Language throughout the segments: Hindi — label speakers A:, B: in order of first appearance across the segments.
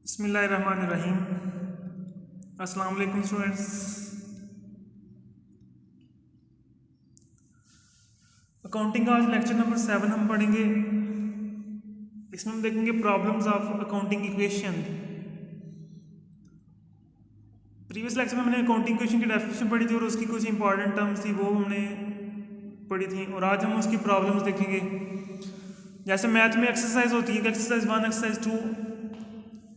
A: बिस्मिल्लाहिर्रहमानिर्रहीम। अस्सलाम वालेकुम स्टूडेंट्स। अकाउंटिंग का आज लेक्चर नंबर 7 हम पढ़ेंगे। इसमें हम देखेंगे problems of accounting equation. Previous lecture में हमने अकाउंटिंग इक्वेशन की डेफिनेशन पढ़ी थी और उसकी कुछ इंपॉर्टेंट टर्म्स थी वो हमने पढ़ी थी, और आज हम उसकी प्रॉब्लम्स देखेंगे। जैसे मैथ में एक्सरसाइज होती है, एक्सरसाइज 1, एक्सरसाइज 2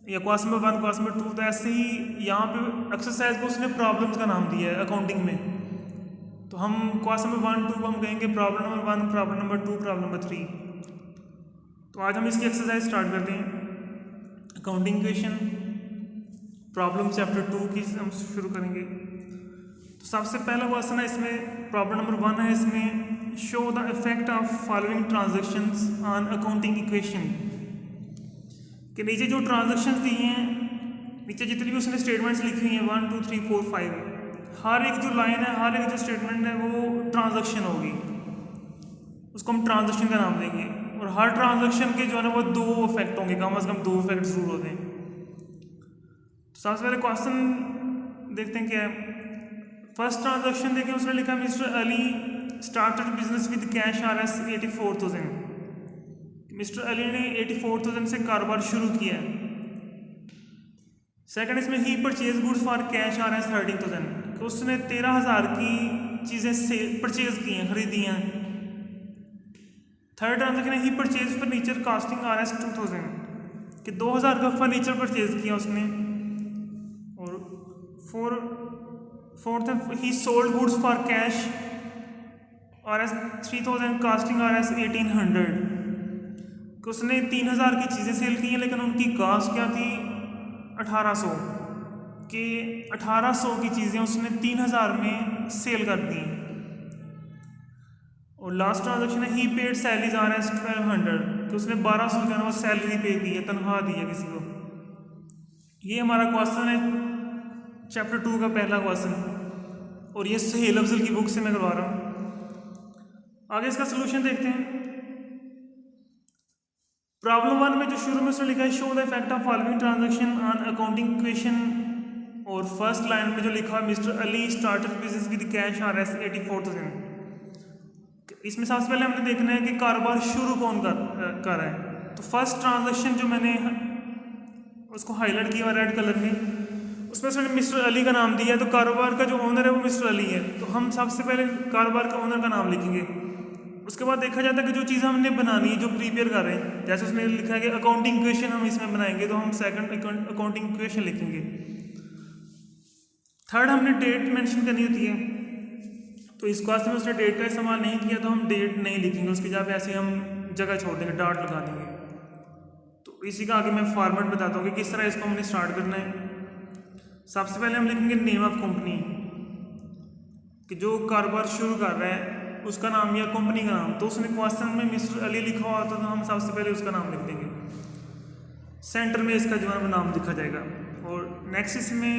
A: या क्वेश्चन नंबर 1, क्वेश्चन नंबर 2, तो ऐसे ही यहाँ पे एक्सरसाइज को उसने प्रॉब्लम्स का नाम दिया है अकाउंटिंग में। तो हम क्वेश्चन नंबर 1, 2 को हम कहेंगे problem number 1, problem number 2, problem number 3। तो आज हम इसकी एक्सरसाइज स्टार्ट करते हैं। अकाउंटिंग इक्वेशन प्रॉब्लम चैप्टर 2 की हम शुरू करेंगे। तो सबसे पहला क्वेश्चन है इसमें, प्रॉब्लम नंबर 1 है इसमें, show the effect of following transactions on accounting equation. कि नीचे जो ट्रांजैक्शंस दी हैं, नीचे जितनी भी उसने स्टेटमेंट्स लिखी हुई हैं 1, 2, 3, 4, 5, हर एक जो लाइन है, हर एक जो स्टेटमेंट है वो ट्रांजैक्शन होगी, उसको हम ट्रांजैक्शन का नाम देंगे। और हर ट्रांजैक्शन के जो है ना वो 2 इफेक्ट होंगे, कम से कम 2 इफेक्ट जरूर होते हैं। तो सबसे पहले क्वेश्चन देखते हैं क्या है। फर्स्ट ट्रांजैक्शन देखें, उसने लिखा Mister Ali started business with cash RS 84,000। Mister Ali ने 84,000 से कारोबार शुरू किया है। सेकंड इसमें ही purchase goods for cash RS 13,000, तो उसने 13,000 की चीज़ें से परचेज की हैं, खरीदी हैं। थर्ड ट्रांजैक्शन ही परचेज फर्नीचर कास्टिंग RS 2,000, कि 2,000 का फर्नीचर परचेज किया उसने। और fourth he sold goods for cash RS 3,000 casting RS 1,800, कि उसने 3,000 की चीज़ें सेल की हैं, लेकिन उनकी कास्ट क्या थी 1,800, कि 1,800 की चीज़ें उसने 3,000 में सेल कर दी। और लास्ट ट्रांजैक्शन है ही पेड सैलरीज RS 1,200, कि उसने 1,200 जो है वो सैलरी पे की है, तनख्वाह दी है किसी को। ये हमारा क्वेश्चन है चैप्टर 2 का पहला क्वेश्चन, और ये सुहेल अफजल की बुक से मैं करवा रहा हूँ। आगे इसका सोल्यूशन देखते हैं। प्रॉब्लम 1 में जो शुरू में उसने लिखा है show the effect of following transaction on accounting equation, और फर्स्ट लाइन में जो लिखा है mister Ali started business with cash RS 84,000। इसमें सबसे पहले हमने देखना है कि कारोबार शुरू कौन कर रहा है। तो फर्स्ट ट्रांजैक्शन जो मैंने उसको हाईलाइट किया रेड कलर में, उसमें उसने मिस्टर अली का नाम दिया है। तो कारोबार का जो ओनर है वो मिस्टर अली है, तो हम सबसे पहले कारोबार का ओनर का नाम लिखेंगे। उसके बाद देखा जाता है कि जो चीज़ हमने बनानी है, जो प्रिपेयर कर रहे हैं, जैसे उसने लिखा है कि अकाउंटिंग इक्वेशन हम इसमें बनाएंगे, तो हम सेकंड अकाउंटिंग इक्वेशन लिखेंगे। थर्ड हमने डेट मेंशन करनी होती है, तो इस क्लास में उसने डेट का इस्तेमाल नहीं किया, तो हम डेट नहीं लिखेंगे, उसकी जगह पे ऐसे हम जगह छोड़ देंगे, डॉट लगा देंगे। तो इसी का आगे मैं फॉर्मेट बताता हूँ कि किस तरह इसको हमने स्टार्ट करना है। सबसे पहले हम लिखेंगे नेम ऑफ कंपनी, कि जो कारोबार शुरू कर रहा है उसका नाम या कंपनी का नाम। तो उसने क्वेश्चन में मिस्टर अली लिखा हुआ था, तो हम सबसे पहले उसका नाम लिख देंगे। सेंटर में इसका जो है नाम लिखा जाएगा। और नेक्स्ट इसमें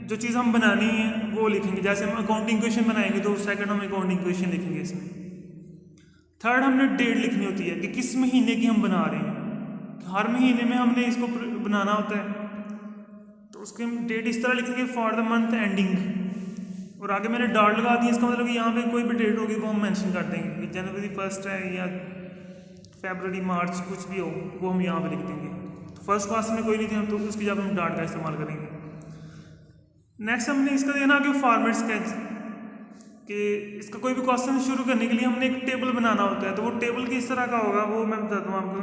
A: जो चीज़ हम बनानी है वो लिखेंगे, जैसे हम अकाउंटिंग इक्वेशन बनाएंगे तो सेकंड हम अकाउंटिंग इक्वेशन लिखेंगे इसमें। थर्ड हमने डेट लिखनी होती है कि किस महीने की हम बना रहे हैं, हर महीने में हमने इसको बनाना होता है, तो उसके हम डेट इस तरह लिखेंगे फॉर द मंथ एंडिंग। और आगे मैंने डॉट लगा दी, इसका मतलब कि यहाँ पे कोई भी डेट होगी वो हम मेंशन कर देंगे, कि जनवरी 1 है या फरवरी मार्च कुछ भी हो वो हम यहाँ पे लिख देंगे। तो फर्स्ट क्लास में कोई नहीं थे हम, तो उसकी जगह हम डॉट का इस्तेमाल करेंगे। नेक्स्ट हमने इसका देना आगे फॉर्मेट स्केच, कि इसका कोई भी क्वेश्चन शुरू करने के लिए हमने एक टेबल बनाना होता है। तो वो टेबल किस तरह का होगा वो मैं बताता हूँ आपको।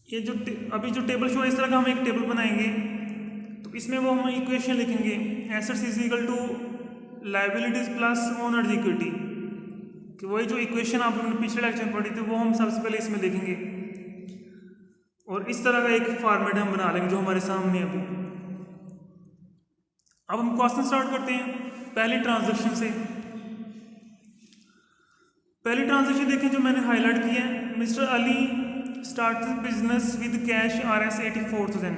A: ये जो अभी जो टेबल शो है इस तरह का हम एक टेबल बनाएंगे, तो इसमें वो हम इक्वेशन लिखेंगे assets is equal to liabilities plus owners equity, कि वही जो इक्वेशन आप लोगों ने पिछले लेक्चर में पढ़ी थी वो हम सबसे पहले इसमें लिखेंगे। और इस तरह का एक फॉर्मेट हम बना लेंगे जो हमारे सामने अभी। अब हम क्वेश्चन स्टार्ट करते हैं पहली ट्रांजैक्शन से। पहली ट्रांजैक्शन देखें जो मैंने हाईलाइट किया है, mister Ali started business with cash RS 84,000,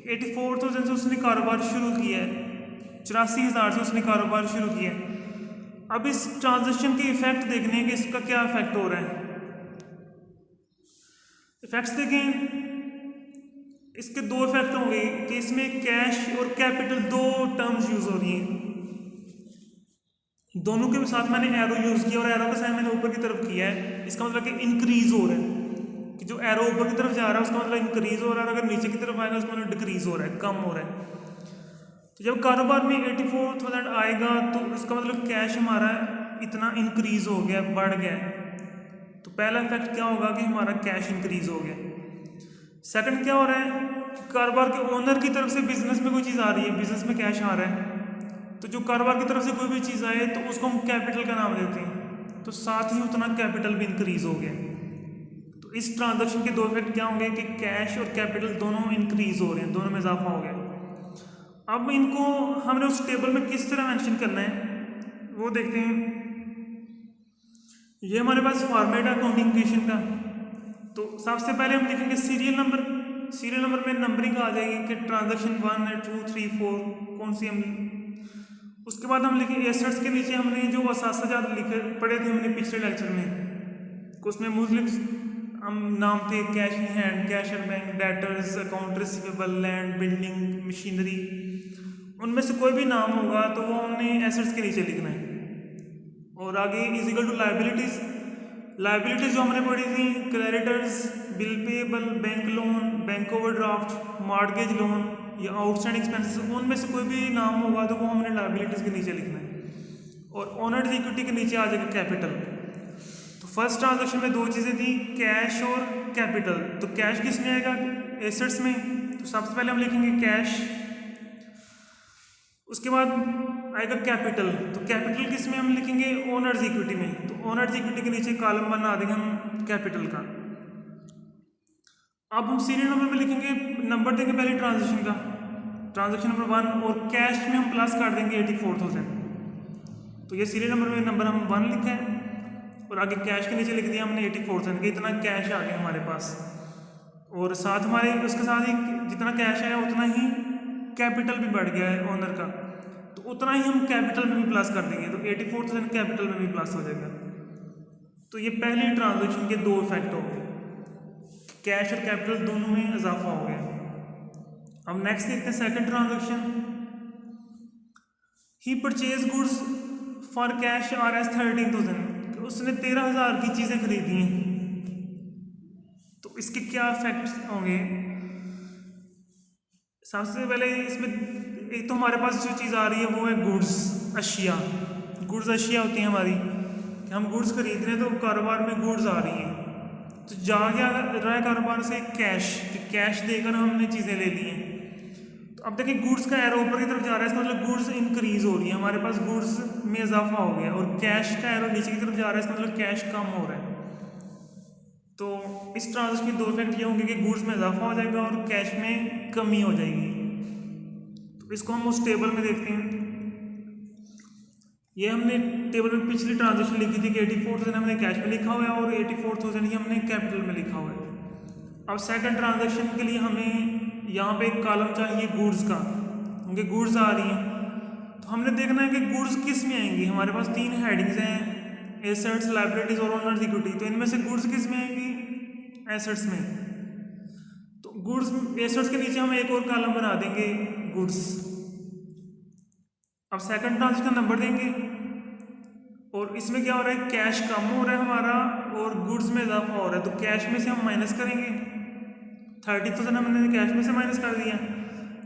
A: 84,000 से उसने कारोबार शुरू किया है, 84,000 से उसने कारोबार शुरू किया है। अब इस ट्रांजैक्शन के इफेक्ट देखने हैं कि इसका क्या इफेक्ट हो रहा है। इफेक्ट्स देखें, इसके दो इफेक्ट होंगे कि इसमें कैश और कैपिटल दो टर्म्स यूज हो रही हैं, दोनों के साथ मैंने एरो यूज किया और एरो का साइन मैंने ऊपर की तरफ किया है। इसका मतलब कि इंक्रीज हो रहा है कि जो एरो ऊपर की तरफ जा रहा है उसका मतलब इंक्रीज हो रहा है, और अगर नीचे की तरफ आएगा उसका मतलब डिक्रीज हो रहा है, कम हो रहा है। तो जब कारोबार में 84,000 आएगा तो उसका मतलब कैश हमारा इतना इंक्रीज हो गया, बढ़ गया है। तो पहला इफेक्ट क्या होगा कि हमारा कैश इंक्रीज हो गया। सेकंड क्या हो रहा है, कारोबार के ओनर की तरफ से बिजनेस में कोई चीज़ आ रही है, बिजनेस में कैश आ रहा है, तो जो कारोबार की तरफ से कोई भी चीज़ आए तो उसको हम कैपिटल का नाम देते हैं, तो साथ ही उतना कैपिटल भी इंक्रीज हो गया। तो इस ट्रांजैक्शन के दो इफेक्ट क्या होंगे कि कैश और कैपिटल दोनों इंक्रीज हो रहे हैं, दोनों में इजाफा हो गया। अब इनको हमने उस टेबल में किस तरह मेंशन करना है वो देखते हैं। ये हमारे पास फॉर्मेट है अकाउंटिंग इक्वेशन का। तो सबसे पहले हम लिखेंगे सीरियल नंबर। सीरियल नंबर में नंबरिंग आ जाएगी कि ट्रांजैक्शन 1 है, 2, 3, 4 कौन सी हम। उसके बाद हम लिखे एसेट्स के नीचे हमने जो असासाजात लिखे पढ़े थे हमने पिछले लेक्चर में, उसमें मुख्तलिफ हम नाम थे, cash in hand, cash at bank, debtors, account receivable, land, building, machinery. उनमें से कोई भी नाम होगा तो वो हमने एसेट्स के नीचे लिखना है। और आगे is equal to liabilities. Liabilities जो हमने पढ़ी थी, creditors, bill payable, bank loan, bank overdraft, mortgage loan या आउटस्टैंडिंग एक्सपेंसेस, उनमें से कोई भी नाम होगा तो वो हमने लाइबिलिटीज के नीचे लिखना है। और ओनर्स इक्विटी के नीचे आ जाएगा कैपिटल। तो फर्स्ट ट्रांजैक्शन में दो चीज़ें थी, कैश और कैपिटल। तो कैश किस में आएगा, एसेट्स में। तो सबसे पहले हम लिखेंगे कैश, उसके बाद आएगा कैपिटल। तो कैपिटल किस में हम लिखेंगे, ओनर्स इक्विटी में। तो ओनर्स इक्विटी के नीचे कॉलम बना देंगे हम कैपिटल का। अब हम सीरियल नंबर में लिखेंगे, नंबर देंगे पहले ट्रांजैक्शन का, ट्रांजैक्शन नंबर 1, और कैश में हम प्लस कर देंगे 84,000। तो ये सीरियल नंबर में नंबर हम 1 लिखा है और आगे कैश के नीचे लिख दिया हमने 84,000 कि इतना कैश आ गया हमारे पास। और साथ हमारे उसके साथ ही जितना कैश आया उतना ही कैपिटल भी बढ़ गया है ओनर का, तो उतना ही हम कैपिटल में भी प्लस कर देंगे। तो 84,000 कैपिटल में भी प्लस हो जाएगा। तो ये पहली ट्रांजैक्शन के दो इफेक्ट हो गए, कैश और कैपिटल दोनों में इजाफा हो गया। अब नेक्स्ट देखते हैं second transaction. He purchase goods for cash R S 13,000, उसने 13,000 की चीज़ें खरीदी हैं। तो इसके क्या इफेक्ट्स होंगे, सबसे पहले इसमें एक तो हमारे पास जो चीज़ आ रही है वो है गुड्स, अशिया। गुड्स अशिया होती हैं हमारी कि हम गुड्स खरीद रहे हैं तो कारोबार में गुड्स आ रही हैं। तो जा गया रहा है कारोबार से कैश, कि कैश देकर हमने चीज़ें ले ली हैं। तो अब देखिए गुड्स का एरो ऊपर की तरफ जा रहा है, इसका मतलब गुड्स इंक्रीज हो रही है, हमारे पास गुड्स में इजाफा हो गया। और कैश का एरो नीचे की तरफ जा रहा है, इसका मतलब कैश कम हो रहा है। तो इस ट्रांजैक्शन के दो इफेक्ट ये होंगे कि गुड्स में इजाफा हो जाएगा और कैश में कमी हो जाएगी। तो इसको हम उस टेबल में देखते हैं। ये हमने टेबल में पिछली ट्रांजैक्शन लिखी थी कि 84,000 हमने कैश में लिखा हुआ है और 84,000 ही हमने कैपिटल में लिखा हुआ है। अब सेकंड ट्रांजैक्शन के लिए हमें यहाँ पे एक कॉलम चाहिए गुड्स का, क्योंकि गुड्स आ रही हैं। तो हमने देखना है कि गुड्स किस में आएंगी। हमारे पास 3 हेडिंग्स हैं, एसेट्स, लाइबिलिटीज और ओनर्स इक्विटी। तो इनमें से गुड्स किस में आएंगी, एसेट्स में। तो गुड्स एसेट्स के नीचे हम एक और कॉलम बना देंगे गुड्स। अब सेकंड ट्रांजैक्शन का नंबर देंगे और इसमें क्या हो रहा है, कैश कम हो रहा है हमारा और गुड्स में इजाफा हो रहा है। तो कैश में से हम माइनस करेंगे, 30,000 हमने कैश में से माइनस कर दिया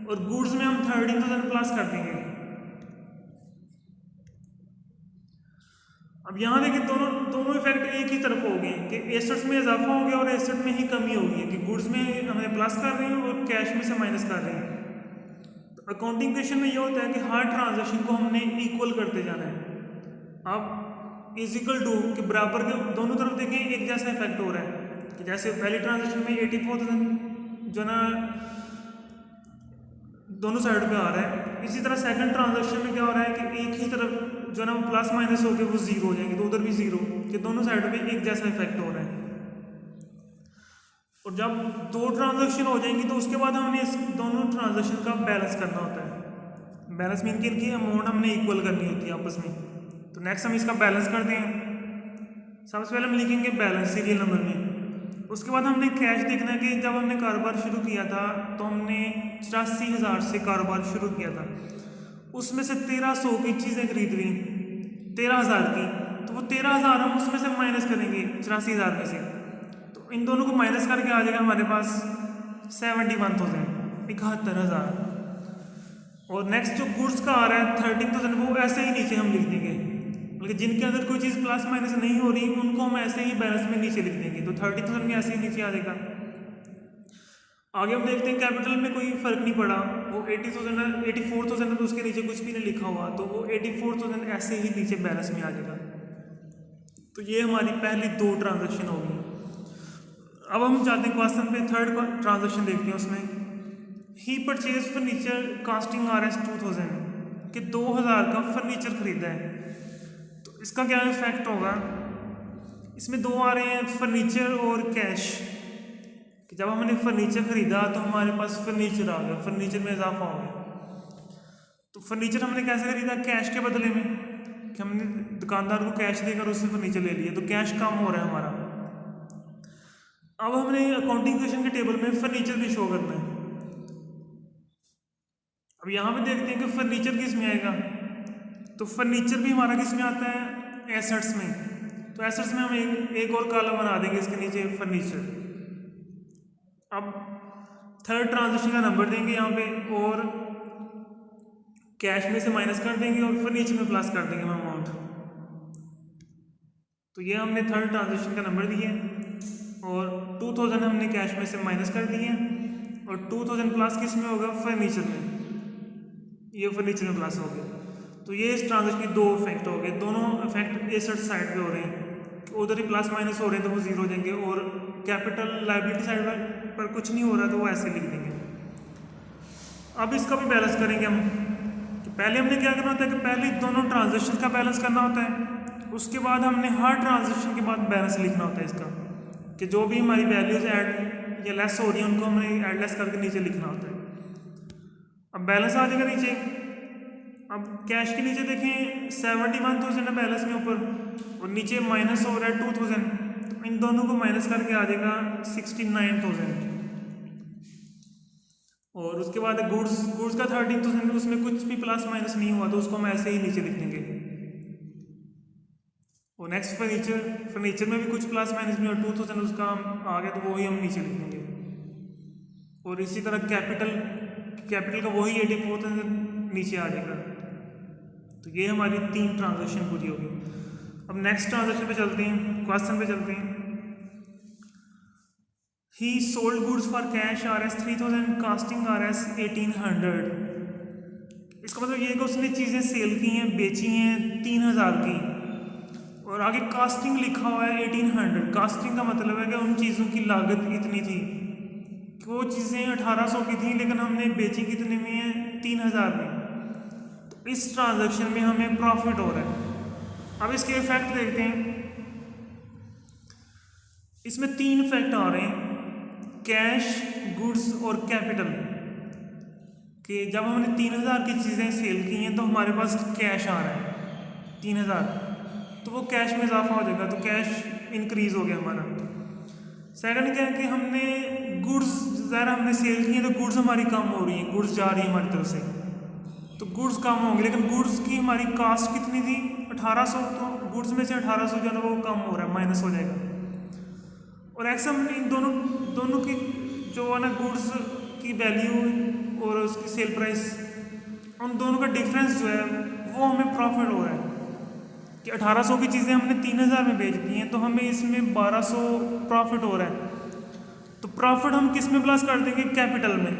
A: और गुड्स में हम 13,000 प्लस कर देंगे। अब यहाँ देखिए दोनों इफेक्ट एक ही तरफ हो गए कि एसेट्स में इजाफा हो गया और एसेट में ही कमी हो गई है, कि गुड्स में हमें प्लस कर रहे हैं और कैश में से माइनस कर रहे हैं। तो अकाउंटिंग इक्वेशन में ये होता है कि हर ट्रांजैक्शन को हमने इक्वल करते जाना है। अब इज इक्वल टू के बराबर के दोनों तरफ देखें एक जैसा इफेक्ट हो रहा है, कि जैसे पहली ट्रांजैक्शन में 84,000 जो ना दोनों साइड पे आ रहा है, इसी तरह सेकंड ट्रांजैक्शन में क्या हो रहा है कि एक ही तरफ जो ना प्लस माइनस होकर वो जीरो हो जाएंगे, तो उधर भी जीरो, कि दोनों साइड पे एक जैसा इफेक्ट हो रहा है। और जब दो ट्रांजैक्शन हो जाएंगी तो उसके बाद हमने इस दोनों ट्रांजैक्शन का बैलेंस करना होता है। बैलेंस मीन कि इनकी अमाउंट हमने इक्वल करनी होती है आपस में। तो नेक्स्ट हम इसका बैलेंस करते हैं। सबसे पहले हम लिखेंगे बैलेंस सीरियल नंबर में उसके बाद हमने कैश देखना है कि जब हमने कारोबार शुरू किया था तो हमने 84,000 से कारोबार शुरू किया था, उसमें से 1300 की चीज़ें खरीद ली 13,000 की, तो वो 13,000 हम उसमें से माइनस करेंगे 84,000 में से, तो इन दोनों को माइनस करके आ जाएगा हमारे पास 71,000 71,000। और नेक्स्ट जो गुड्स का आ रहा है 13,000, वो ऐसे ही नीचे हम लिख देंगे, बल्कि जिनके अंदर कोई चीज़ प्लस माइनस नहीं हो रही उनको हम ऐसे ही बैलेंस में नीचे लिख देंगे, तो 30,000 में ऐसे ही नीचे आ जाएगा। आगे हम देखते हैं कैपिटल में कोई फर्क नहीं पड़ा, वो 80,000 84,000 है, तो उसके नीचे कुछ भी नहीं लिखा हुआ, तो वो 84,000 ऐसे ही नीचे बैलेंस में आ जाएगा। तो ये हमारी पहली 2 ट्रांजेक्शन होगी। अब हम जाते हैं क्वेश्चन पे, थर्ड ट्रांजेक्शन देखते हैं। उसमें ही परचेज फर्नीचर कास्टिंग RS 2,000 के 2,000 का फर्नीचर खरीदा है, तो इसका क्या इफेक्ट होगा। इसमें 2 आ रहे हैं, फर्नीचर और कैश, कि जब हमने फर्नीचर खरीदा तो हमारे पास फर्नीचर आ गया, फर्नीचर में इजाफा हो गया। तो फर्नीचर हमने कैसे खरीदा, कैश के बदले में, कि हमने दुकानदार को कैश देकर उससे फर्नीचर ले लिया, तो कैश कम हो रहा है हमारा। अब हमने अकाउंटिंग इक्वेशन के टेबल में फर्नीचर भी शो करना है। अब यहाँ पे देखते हैं कि फर्नीचर किस में आएगा, तो फर्नीचर भी हमारा किस में आता है, एसेट्स में। तो एसेट्स में हम एक और कॉलम बना देंगे इसके नीचे फर्नीचर। अब थर्ड ट्रांजेक्शन का नंबर देंगे यहाँ पे, और कैश में से माइनस कर देंगे और फर्नीचर में प्लस कर देंगे अमाउंट। तो ये हमने थर्ड ट्रांजेक्शन का नंबर दिया है, और 2,000 हमने कैश में से माइनस कर दिए हैं, और 2,000 प्लस किस में होगा, फर्नीचर में, ये फर्नीचर में प्लस हो गया। तो ये इस ट्रांजेक्शन के 2 इफेक्ट हो गए, दोनों इफेक्ट एसेट साइड पे हो रहे हैं, उधर ही प्लस माइनस हो रहे हैं तो वो जीरो हो जाएंगे, और कैपिटल लायबिलिटी साइड पर कुछ नहीं हो रहा तो वो ऐसे लिख देंगे। अब इसका भी बैलेंस करेंगे हम। तो पहले हमने क्या करना होता है कि पहले दोनों ट्रांजेक्शन का बैलेंस करना होता है, उसके बाद हमने हर ट्रांजेक्शन के बाद बैलेंस लिखना होता है इसका, कि जो भी हमारी वैल्यूज ऐड या लेस हो रही है उनको हमने ऐड लेस करके नीचे लिखना होता है। अब बैलेंस आ जाएगा नीचे। अब कैश के नीचे देखें 71,000 है बैलेंस में ऊपर, और नीचे माइनस हो रहा है 2,000, तो इन दोनों को माइनस करके आ जाएगा 69,000। और उसके बाद गुड्स का 13,000, उसमें कुछ भी प्लस माइनस नहीं हुआ तो उसको हम ऐसे ही नीचे लिख देंगे। और नेक्स्ट फर्नीचर में भी कुछ प्लस माइनस नहीं हुआ, 2,000 उसका हम आ गया तो वही हम नीचे लिख देंगे। और इसी तरह कैपिटल का वही 84,000 नीचे आ जाएगा। तो ये हमारी 3 ट्रांजेक्शन पूरी होगी। अब नेक्स्ट ट्रांजेक्शन पे चलते हैं, क्वेश्चन पे चलते हैं। ही sold goods for cash RS 3,000 casting RS 1,800। इसका मतलब ये कि उसने चीज़ें सेल की हैं, बेची हैं 3,000 की, और आगे कास्टिंग लिखा हुआ है 1,800। कास्टिंग का मतलब है कि उन चीज़ों की लागत इतनी थी कि वो चीज़ें 1,800 की थी, लेकिन हमने बेची कितने में है, 3,000 में। तो इस ट्रांजैक्शन में हमें प्रॉफिट हो रहा है। अब इसके इफेक्ट देखते हैं। इसमें 3 इफेक्ट आ रहे हैं, कैश, गुड्स और कैपिटल। कि जब हमने 3,000 की चीज़ें सेल की हैं तो हमारे पास कैश आ रहा है 3,000, तो वो कैश में इजाफा हो जाएगा, तो कैश इंक्रीज हो गया हमारा। सेकंड क्या है कि हमने गुड्स ज़रा हमने सेल की हैं तो गुड्स हमारी कम हो रही हैं, गुड्स जा रही है हमारी तरफ से, तो गुड्स कम होंगे, लेकिन गुड्स की हमारी कास्ट कितनी थी 1,800, तो गुड्स में से 1,800 जो है वो कम हो रहा है, माइनस हो जाएगा। और ऐसे हम इन दोनों की जो है ना गुड्स की वैल्यू और उसकी सेल प्राइस, उन दोनों का डिफरेंस जो है वो हमें प्रॉफिट हो रहा है कि 1,800 की चीज़ें हमने 3,000 में बेच दी हैं, तो हमें इसमें 1,200 प्रॉफिट हो रहा है। तो प्रॉफिट हम किस में प्लस कर देंगे, कैपिटल में।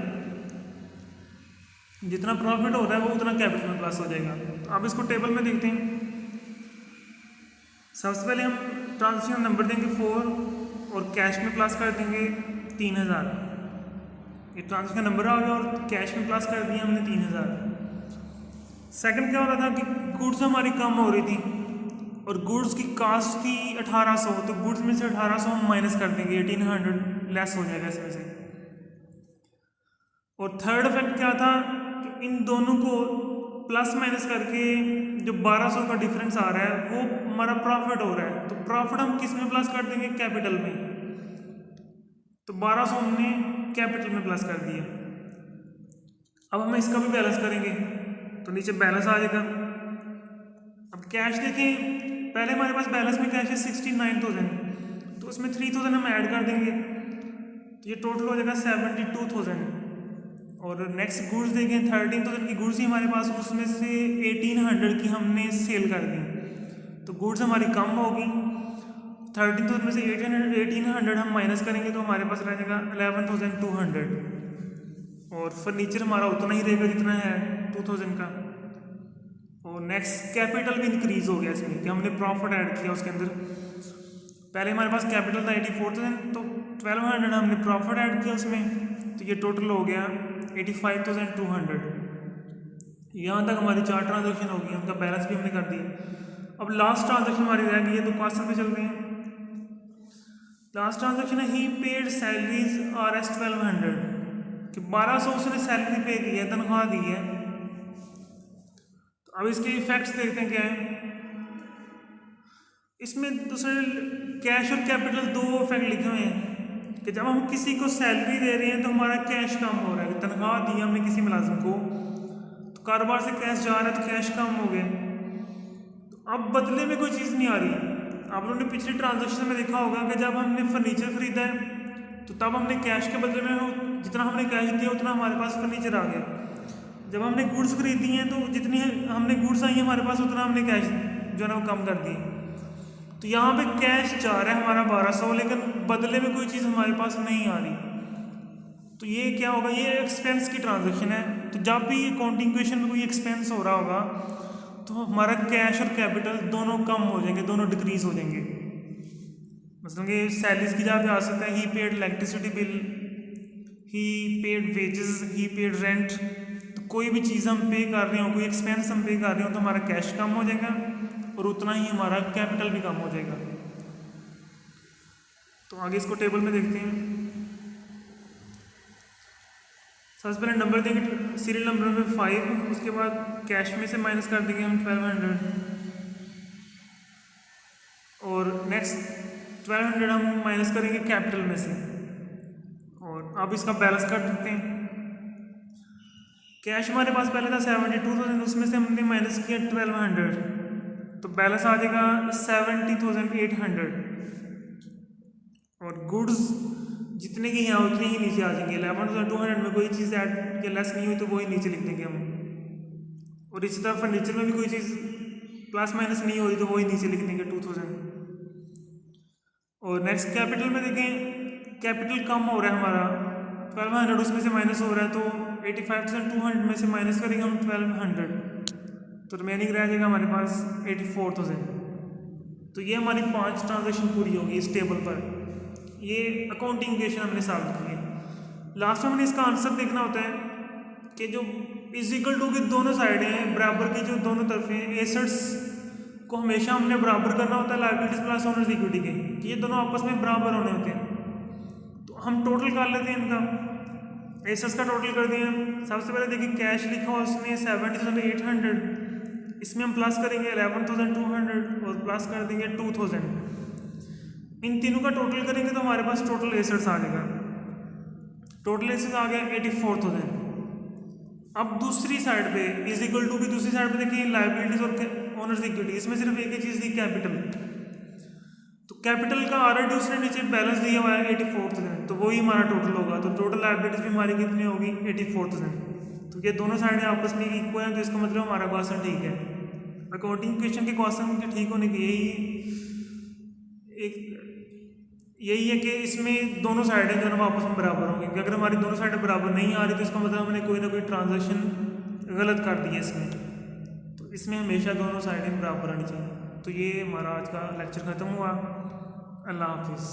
A: जितना प्रॉफिट हो रहा है वो उतना कैपिटल में प्लस हो जाएगा। अब इसको टेबल में देखते हैं। सबसे पहले हम ट्रांजेक्शन नंबर देंगे 4 और कैश में प्लस कर देंगे 3,000। ये ट्रांजेक्शन नंबर आ गया और कैश में प्लस कर दिया हमने 3,000। सेकंड क्या हो रहा था कि गुड्स हमारी कम हो रही थी और गुड्स की कास्ट थी 1,800, तो गुड्स में से 1,800 हम माइनस कर देंगे, 1,800 लेस हो जाएगा इसमें से। और थर्ड इफेक्ट क्या था कि इन दोनों को प्लस माइनस करके जो 1,200 का डिफरेंस आ रहा है वो हमारा प्रॉफिट हो रहा है, तो प्रॉफिट हम किस में प्लस कर देंगे, कैपिटल में। तो 1200 हमने कैपिटल में प्लस कर दिया। अब हम इसका भी बैलेंस करेंगे तो नीचे बैलेंस आ जाएगा। अब कैश देखें, पहले हमारे पास बैलेंस में कैश है 69,000, तो उसमें 3,000 हम ऐड कर देंगे तो ये टोटल हो जाएगा 72,000। और नेक्स्ट गुड्स देखें, 13,000 की गुड्स ही हमारे पास, उसमें से 1,800 की हमने सेल कर दी, तो गुड्स हमारी कम होगी। 13,000 में से 1,800 हम माइनस करेंगे तो हमारे पास रह जाएगा 11,200। और फर्नीचर हमारा उतना ही रहेगा जितना है 2,000 का। और नेक्स्ट कैपिटल भी इंक्रीज हो गया इसमें कि हमने प्रॉफिट ऐड किया उसके अंदर। पहले हमारे पास कैपिटल था 84,000, तो 1,200 हमने प्रॉफिट ऐड किया उसमें, तो ये टोटल हो गया 85,200। यहाँ तक हमारी 4 ट्रांजेक्शन हो गई, उनका बैलेंस भी हमने कर दिया। अब लास्ट ट्रांजेक्शन हमारी रह गई है, तो क्वेश्चन पे चलते हैं। लास्ट ट्रांजेक्शन है ही पेड सैलरीज RS 1,200, कि 1200 उसने सैलरी पे की है, तनख्वाह दी है। तो अब इसके इफेक्ट्स देखते हैं क्या है इसमें। दूसरे कैश और कैपिटल 2 इफेक्ट लिखे हुए हैं कि जब हम किसी को सैलरी दे रहे हैं तो हमारा कैश कम हो रहा है। तनख्वाह दी हमने किसी मुलाजिम को, तो कारोबार से कैश जा रहा है तो कैश कम हो गया। तो अब बदले में कोई चीज़ नहीं आ रही। आप लोगों ने पिछली ट्रांजेक्शन में देखा होगा कि जब हमने फर्नीचर खरीदा है तो तब हमने कैश के बदले में जितना हमने कैश दिया उतना हमारे पास फर्नीचर आ गया। जब हमने गुड्स खरीदी हैं तो जितनी हमने गुड्स आई हमारे पास उतना हमने कैश जो है ना वो कम कर दिए। तो यहाँ पे कैश जा रहा है हमारा 1200, लेकिन बदले में कोई चीज़ हमारे पास नहीं आ रही। तो ये क्या होगा, ये एक्सपेंस की ट्रांजेक्शन है। तो जब भी अकाउंटिंग इक्वेशन में कोई एक्सपेंस हो रहा होगा तो हमारा कैश और कैपिटल दोनों कम हो जाएंगे, दोनों डिक्रीज हो जाएंगे। मतलब कि सैलरीज की जगह पे आ सकता है ही पेड इलेक्ट्रिसिटी बिल, ही पेड वेजेस, ही पेड रेंट। तो कोई भी चीज़ हम पे कर रहे हो, कोई एक्सपेंस हम पे कर रहे हो, तो हमारा कैश कम हो जाएगा और उतना ही हमारा कैपिटल भी कम हो जाएगा। तो आगे इसको टेबल में देखते हैं। सबसे पहले नंबर देंगे सीरियल नंबर में 5, उसके बाद कैश में से माइनस कर देंगे हम 1,200, और नेक्स्ट 1,200 हम माइनस करेंगे कैपिटल में से। और अब इसका बैलेंस कर देते हैं। कैश हमारे पास पहले था 72,000, उसमें से हमने माइनस किया 1,200, तो बैलेंस आ जाएगा 70,800। और गुड्स जितने की हैं उतने ही नीचे आ जाएंगे। 11,200 में कोई चीज़ ऐड या लेस नहीं हुई तो वही नीचे लिख देंगे हम। और इसी तरह फर्नीचर में भी कोई चीज़ प्लस माइनस नहीं हो रही तो वही नीचे लिख देंगे 2,000। और नेक्स्ट कैपिटल में देखें, कैपिटल कम हो रहा है हमारा 1,200, उसमें से माइनस हो रहा है, तो 85,200 में से माइनस करेंगे हम 1,200, तो रिमेनिंग रह जाएगा हमारे पास 84,000। तो ये हमारी 5 ट्रांजेक्शन पूरी होगी इस टेबल पर। ये अकाउंटिंग इक्वेशन हमने सॉल्व की है। लास्ट में हमने इसका आंसर देखना होता है कि जो इज इक्वल टू की दोनों साइडें हैं बराबर की, जो दोनों तरफें हैं, एसेट्स को हमेशा हमने बराबर करना होता है लायबिलिटीज प्लस ओनर्स इक्विटी के, कि ये दोनों आपस में बराबर होने होते हैं। तो हम टोटल कर लेते हैं इनका, एसेट्स का टोटल कर दिया। सबसे पहले देखिए कैश लिखा हुआ उसने 70,800, इसमें हम प्लस करेंगे 11,200 और प्लस कर देंगे 2,000। इन तीनों का टोटल करेंगे तो हमारे पास टोटल एसेट्स आ जाएगा। टोटल एसेट्स आ गया 84,000। अब दूसरी साइड पे इज इक्वल टू की दूसरी साइड पे देखिए लायबिलिटीज और ओनर्स इक्विटी, इसमें सिर्फ एक ही चीज़ थी कैपिटल। तो कैपिटल का ऑलरेडी उसने नीचे बैलेंस दिया हुआ है 84,000, तो वही हमारा टोटल होगा। तो टोटल लायबिलिटीज भी हमारी कितनी होगी 84,000। तो ये दोनों साइडें आपस में इक्वल हैं, तो इसका मतलब हमारा क्वेश्चन ठीक है। अकाउंटिंग क्वेश्चन के क्वेश्चन के ठीक होने की यही है कि इसमें दोनों साइडें जो है ना आपस में बराबर होंगी। कि अगर हमारी दोनों साइडें बराबर नहीं आ रही तो इसका मतलब हमने कोई ना कोई ट्रांजैक्शन गलत कर दी है इसमें। तो इसमें हमेशा दोनों साइडें बराबर आनी चाहिए। तो ये हमारा आज का लेक्चर ख़त्म हुआ। अल्लाह हाफिज़।